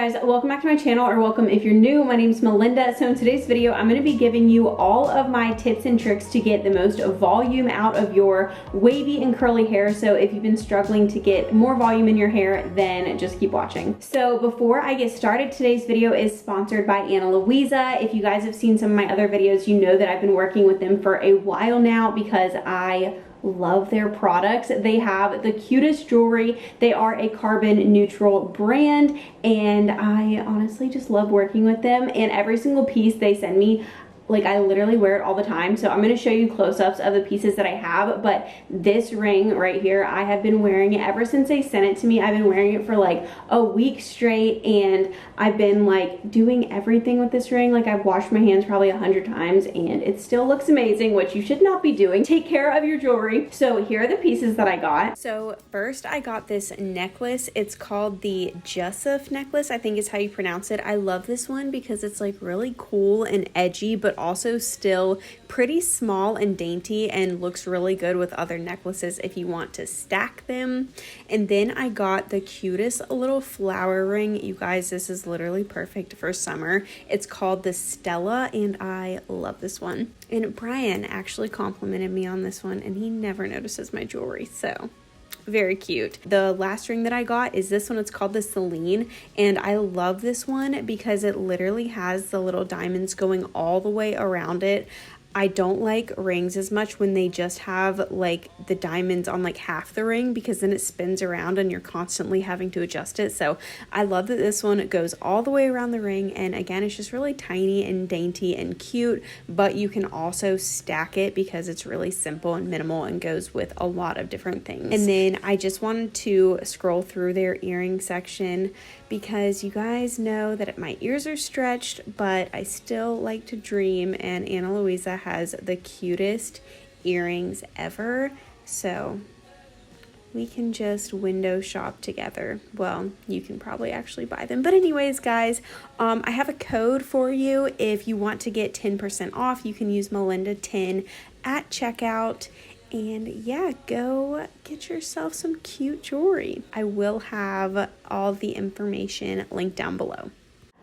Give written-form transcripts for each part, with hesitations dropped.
guys, welcome back to my channel, or welcome if you're new. My name is Melinda. So in today's video, I'm going to be giving you all of my tips and tricks to get the most volume out of your wavy and curly hair. So if you've been struggling to get more volume in your hair, then just keep watching. So before I get started, today's video is sponsored by Ana Luisa. If you guys have seen some of my other videos, you know that I've been working with them for a while now because I love their products. They have the cutest jewelry. They are a carbon neutral brand, and I honestly just love working with them. And every single piece they send me, like, I literally wear it all the time. So I'm going to show you close-ups of the pieces that I have. But this ring right here, I have been wearing it ever since they sent it to me. I've been wearing it for like a week straight, and I've been like doing everything with this ring. Like, I've washed my hands probably 100 times and it still looks amazing, which you should not be doing. Take care of your jewelry. So here are the pieces that I got. So first I got this necklace. It's called the Jusuf necklace, I think is how you pronounce it. I love this one because it's like really cool and edgy, but also still pretty small and dainty, and looks really good with other necklaces if you want to stack them. And then I got the cutest little flower ring. You guys, this is literally perfect for summer. It's called the Stella, and I love this one. And Brian actually complimented me on this one, and he never notices my jewelry, so very cute. The last ring that I got is this one. It's called the Celine, and I love this one because it literally has the little diamonds going all the way around it. I don't like rings as much when they just have like the diamonds on like half the ring, because then it spins around and you're constantly having to adjust it. So I love that this one goes all the way around the ring, and again, it's just really tiny and dainty and cute, but you can also stack it because it's really simple and minimal and goes with a lot of different things. And then I just wanted to scroll through their earring section because you guys know that my ears are stretched, but I still like to dream, and Ana Luisa has the cutest earrings ever, so we can just window shop together. Well, you can probably actually buy them, but anyways, guys, I have a code for you. If you want to get 10% off, you can use Melinda10 at checkout. And yeah, go get yourself some cute jewelry. I will have all the information linked down below.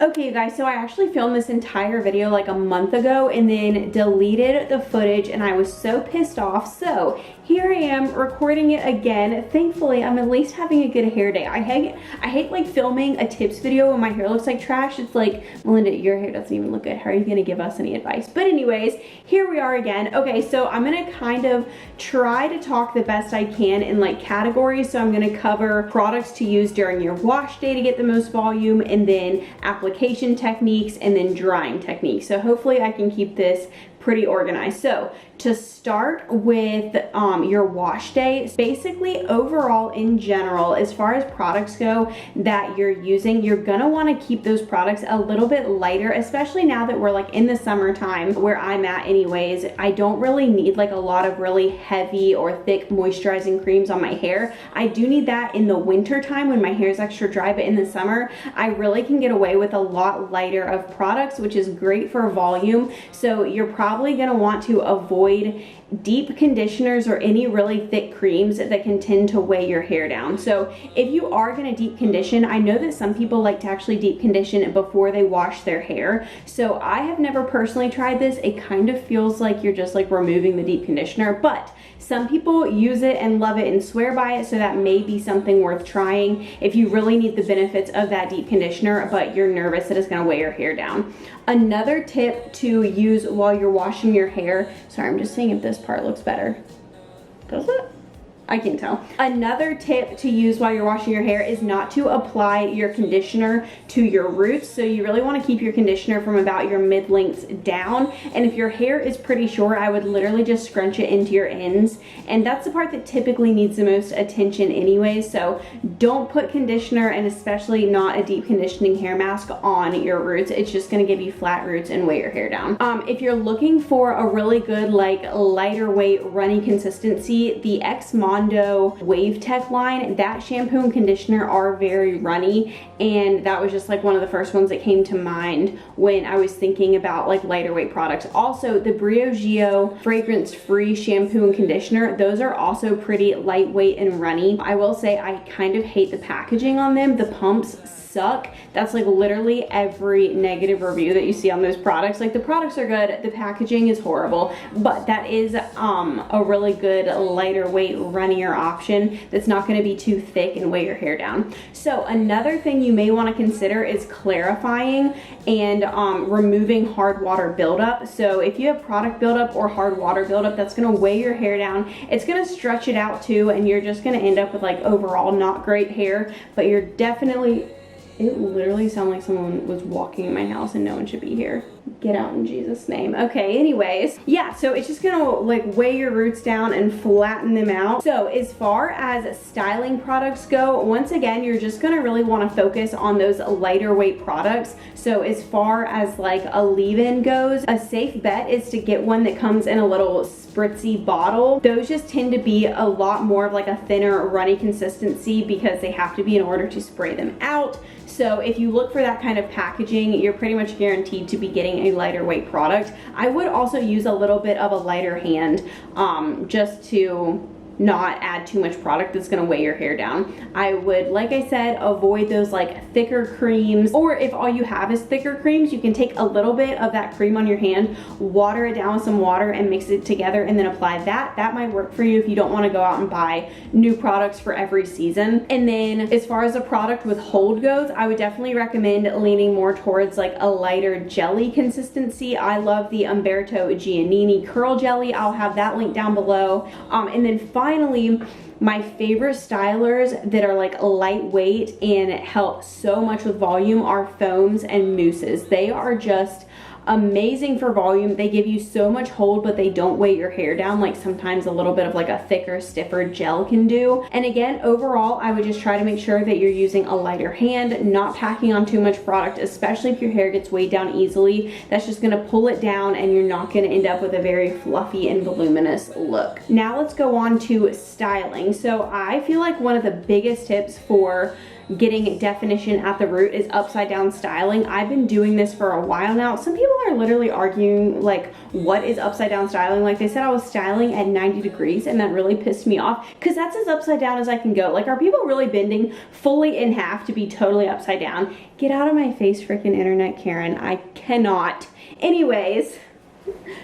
Okay, you guys, so I actually filmed this entire video like a month ago and then deleted the footage, and I was so pissed off. So here I am recording it again. Thankfully, I'm at least having a good hair day. I hate like filming a tips video when my hair looks like trash. It's like, Melinda, your hair doesn't even look good. How are you gonna give us any advice? But anyways, here we are again. Okay, so I'm gonna kind of try to talk the best I can in like categories. So I'm gonna cover products to use during your wash day to get the most volume, and then application techniques, and then drying techniques. So hopefully I can keep this pretty organized. So to start with your wash day, basically overall in general, as far as products go that you're using, you're gonna want to keep those products a little bit lighter, especially now that we're like in the summertime, where I'm at anyways. I don't really need like a lot of really heavy or thick moisturizing creams on my hair. I do need that in the winter time when my hair is extra dry, but in the summer I really can get away with a lot lighter of products, which is great for volume. So you're probably going to want to avoid deep conditioners or any really thick creams that can tend to weigh your hair down. So if you are going to deep condition, I know that some people like to actually deep condition before they wash their hair. So I have never personally tried this. It kind of feels like you're just like removing the deep conditioner, but some people use it and love it and swear by it, so that may be something worth trying if you really need the benefits of that deep conditioner, but you're nervous that it's going to weigh your hair down. Another tip to use while you're washing your hair, sorry, I'm just seeing if this part looks better. Does it? I can tell. Another tip to use while you're washing your hair is not to apply your conditioner to your roots. So you really want to keep your conditioner from about your mid-lengths down. And if your hair is pretty short, I would literally just scrunch it into your ends. And that's the part that typically needs the most attention anyways. So don't put conditioner, and especially not a deep conditioning hair mask, on your roots. It's just going to give you flat roots and weigh your hair down. If you're looking for a really good like lighter weight runny consistency, the X Wave Tech line, that shampoo and conditioner are very runny, and that was just like one of the first ones that came to mind when I was thinking about like lighter weight products. Also, the Briogeo fragrance free shampoo and conditioner, those are also pretty lightweight and runny. I will say I kind of hate the packaging on them. The pumps suck. That's like literally every negative review that you see on those products. Like the products are good, the packaging is horrible, but that is a really good lighter weight, runnier option that's not going to be too thick and weigh your hair down. So another thing you may want to consider is clarifying and removing hard water buildup. So if you have product buildup or hard water buildup, that's going to weigh your hair down. It's going to stretch it out too, and you're just going to end up with like overall not great hair, but you're definitely, it literally sounded like someone was walking in my house and no one should be here. Get out in Jesus' name. Okay, anyways, yeah, so it's just gonna like weigh your roots down and flatten them out. So as far as styling products go, once again, you're just gonna really wanna focus on those lighter weight products. So as far as like a leave-in goes, a safe bet is to get one that comes in a little spritzy bottle. Those just tend to be a lot more of like a thinner, runny consistency because they have to be in order to spray them out. So if you look for that kind of packaging, you're pretty much guaranteed to be getting a lighter weight product. I would also use a little bit of a lighter hand just to not add too much product that's gonna weigh your hair down. I would, like I said, avoid those like thicker creams, or if all you have is thicker creams, you can take a little bit of that cream on your hand, water it down with some water and mix it together and then apply that. That might work for you if you don't wanna go out and buy new products for every season. And then as far as a product with hold goes, I would definitely recommend leaning more towards like a lighter jelly consistency. I love the Umberto Giannini Curl Jelly. I'll have that link down below. And then finally, my favorite stylers that are like lightweight and help so much with volume are foams and mousses. They are just amazing for volume. They give you so much hold, but they don't weigh your hair down like sometimes a little bit of like a thicker, stiffer gel can do. And again, overall, I would just try to make sure that you're using a lighter hand, not packing on too much product, especially if your hair gets weighed down easily. That's just gonna pull it down and you're not gonna end up with a very fluffy and voluminous look. Now let's go on to styling. So I feel like one of the biggest tips for getting definition at the root is upside down styling. I've been doing this for a while now. Some people are literally arguing like, what is upside down styling? Like they said I was styling at 90 degrees and that really pissed me off because that's as upside down as I can go. Like, are people really bending fully in half to be totally upside down? Get out of my face, freaking internet Karen. I cannot. Anyways,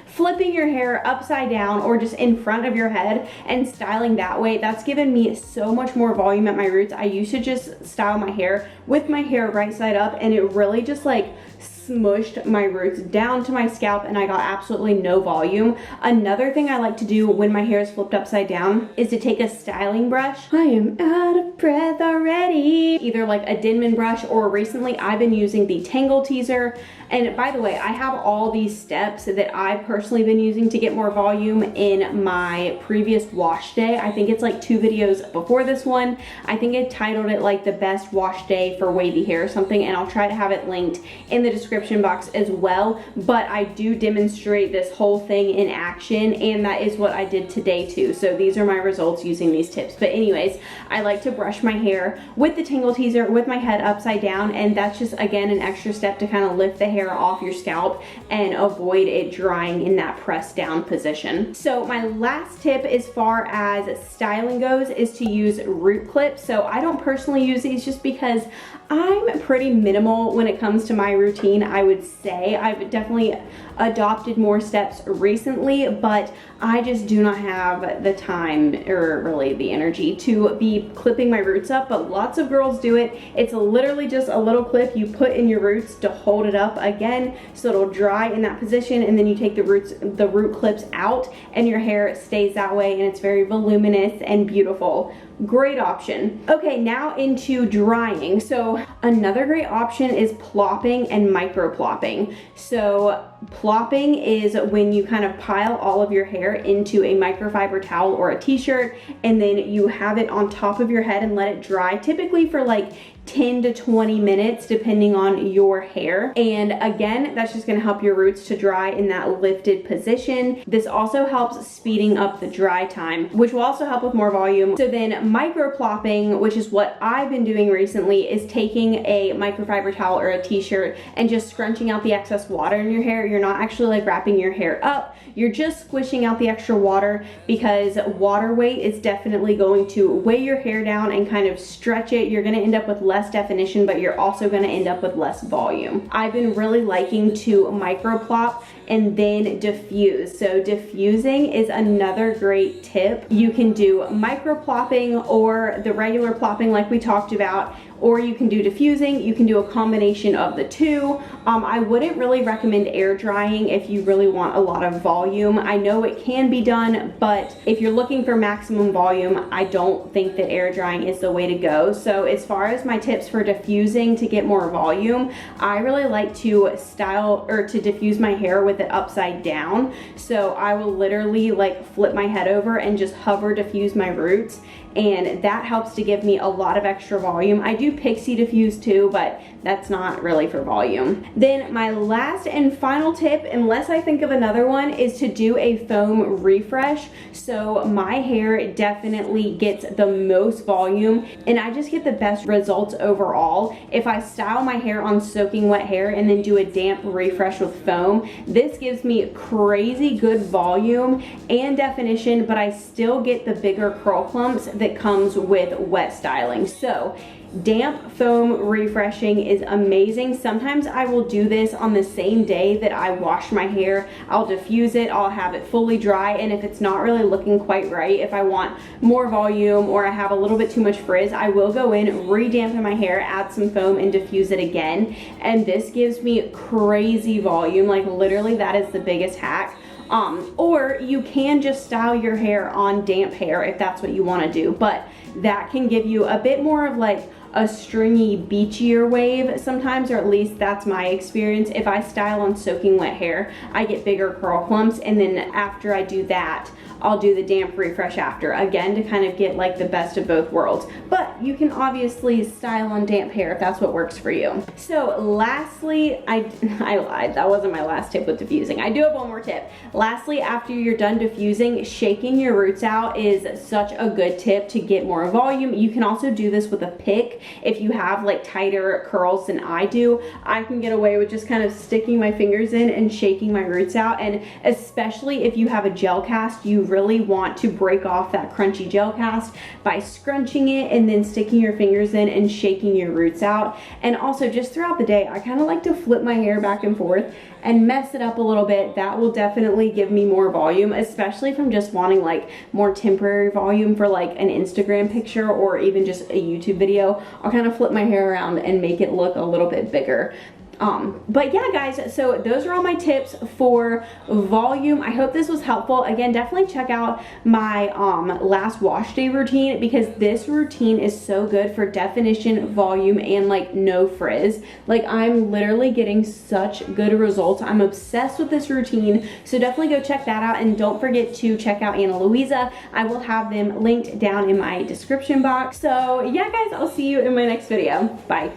flipping your hair upside down or just in front of your head and styling that way, that's given me so much more volume at my roots. I used to just style my hair with my hair right side up and it really just like smushed my roots down to my scalp and I got absolutely no volume. Another thing I like to do when my hair is flipped upside down is to take a styling brush. I am out of breath already. Either like a Denman brush, or recently I've been using the Tangle Teaser. And by the way, I have all these steps that I've personally been using to get more volume in my previous wash day. I think it's like 2 videos before this one. I think I titled it like the best wash day for wavy hair or something, and I'll try to have it linked in the description box as well. But I do demonstrate this whole thing in action, and that is what I did today too. So these are my results using these tips. But anyways, I like to brush my hair with the Tangle Teaser with my head upside down, and that's just again an extra step to kind of lift the hair off your scalp and avoid it drying in that pressed down position. So my last tip as far as styling goes is to use root clips. So I don't personally use these just because I'm pretty minimal when it comes to my routine. I would say I've definitely adopted more steps recently, but I just do not have the time or really the energy to be clipping my roots up, but lots of girls do it. It's literally just a little clip you put in your roots to hold it up again so it'll dry in that position, and then you take the root clips out and your hair stays that way and it's very voluminous and beautiful. Great option. Okay, now into drying. So another great option is plopping and micro plopping. So plopping is when you kind of pile all of your hair into a microfiber towel or a t-shirt, and then you have it on top of your head and let it dry, typically for like 10 to 20 minutes depending on your hair. And again, that's just gonna help your roots to dry in that lifted position. This also helps speeding up the dry time, which will also help with more volume. So then microplopping, which is what I've been doing recently, is taking a microfiber towel or a t-shirt and just scrunching out the excess water in your hair. You're not actually like wrapping your hair up, you're just squishing out the extra water, because water weight is definitely going to weigh your hair down and kind of stretch it. You're gonna end up with less definition, but you're also gonna end up with less volume. I've been really liking to microplop and then diffuse. So diffusing is another great tip. You can do microplopping or the regular plopping like we talked about, or you can do diffusing. You can do a combination of the two. I wouldn't really recommend air drying if you really want a lot of volume. I know it can be done, but if you're looking for maximum volume, I don't think that air drying is the way to go. So as far as my tips for diffusing to get more volume, I really like to style or to diffuse my hair with it upside down. So I will literally like flip my head over and just hover diffuse my roots, and that helps to give me a lot of extra volume. I do pixie diffuse too, but that's not really for volume. Then my last and final tip, unless I think of another one, is to do a foam refresh. So my hair definitely gets the most volume and I just get the best results overall if I style my hair on soaking wet hair and then do a damp refresh with foam. This gives me crazy good volume and definition, but I still get the bigger curl clumps that comes with wet styling. So damp foam refreshing is amazing. Sometimes I will do this on the same day that I wash my hair. I'll diffuse it, I'll have it fully dry, and if it's not really looking quite right, if I want more volume or I have a little bit too much frizz, I will go in, re-dampen my hair, add some foam, and diffuse it again. And this gives me crazy volume. Like literally that is the biggest hack. Or you can just style your hair on damp hair if that's what you want to do, but that can give you a bit more of like a stringy, beachier wave sometimes, or at least that's my experience. If I style on soaking wet hair, I get bigger curl clumps, and then after I do that, I'll do the damp refresh after, again, to kind of get like the best of both worlds. But you can obviously style on damp hair if that's what works for you. So lastly, I lied, that wasn't my last tip with diffusing. I do have one more tip. Lastly, after you're done diffusing, shaking your roots out is such a good tip to get more volume. You can also do this with a pick. If you have like tighter curls than I do, I can get away with just kind of sticking my fingers in and shaking my roots out. And especially if you have a gel cast, you really want to break off that crunchy gel cast by scrunching it and then sticking your fingers in and shaking your roots out. And also just throughout the day, I kind of like to flip my hair back and forth and mess it up a little bit. That will definitely give me more volume, especially if I'm just wanting like more temporary volume for like an Instagram picture or even just a YouTube video. I'll kind of flip my hair around and make it look a little bit bigger. But yeah guys, so those are all my tips for volume. I hope this was helpful. Again, definitely check out my last wash day routine, because this routine is so good for definition, volume, and like no frizz. Like I'm literally getting such good results. I'm obsessed with this routine, so definitely go check that out, and don't forget to check out Ana Luisa. I will have them linked down in my description box. So yeah guys, I'll see you in my next video. Bye.